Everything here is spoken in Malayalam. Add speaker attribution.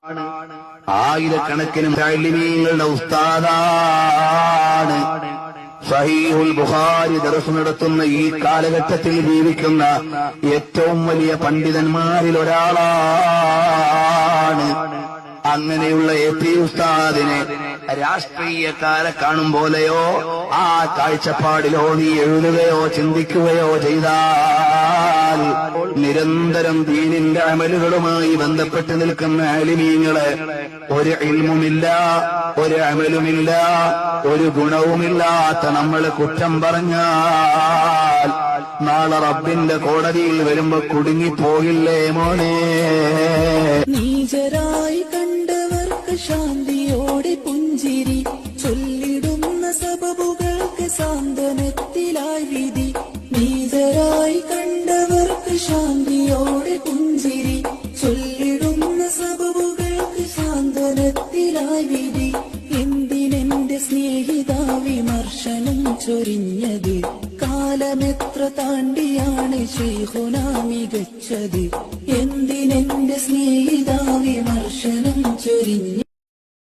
Speaker 1: ആയിരക്കണക്കിന് മുഅല്ലിമീങ്ങളുടെ ഉസ്താദാണ്. സഹീഹുൽ ബുഖാരി ദർസ് നടത്തുന്ന ഈ കാലഘട്ടത്തിൽ ജീവിക്കുന്ന ഏറ്റവും വലിയ പണ്ഡിതന്മാരിൽ ഒരാളാണ്. അങ്ങനെയുള്ള എ.പി. ഉസ്താദിനെ രാഷ്ട്രീയക്കാരെ കാണും പോലെയോ ആ കാഴ്ചപ്പാടിലോ നീ എഴുതുകയോ ചിന്തിക്കുകയോ ചെയ്താൽ നിരന്തരം ദീനിന്റെ അമലുകളുമായി ബന്ധപ്പെട്ട് നിൽക്കുന്ന ആലിമീങ്ങളെ ഒരു ഇൽമുമില്ല, ഒരു അമലുമില്ല, ഒരു ഗുണവുമില്ലാത്ത നമ്മൾ കുറ്റം പറഞ്ഞാൽ നാളെ റബ്ബിന്റെ കോടതിയിൽ വരുമ്പോ കുടുങ്ങിപ്പോകില്ലേ മോനെ?
Speaker 2: നീചരായി കണ്ടവർക്ക് ശാന്തിയോടെ പുഞ്ചിരി ചൊല്ലിടുന്ന സബബുകൾക്ക് സാന്ത്വനത്തിലായി വിധി. നീചരായി കണ്ടവർക്ക് ശാന്തിയോടെ പുഞ്ചിരി ചൊല്ലിടുന്ന സബബുകൾക്ക് സാന്ത്വനത്തിലായി വിധി. എന്തിനെന്റെ സ്നേഹിത വിമർശനം ചൊരിഞ്ഞത്? കാലമെത്ര താണ്ടിയാണ് ശൈഖുന മികച്ചത്. എന്തിനെന്റെ സ്നേഹിത വിമർശനം ചൊരിഞ്ഞ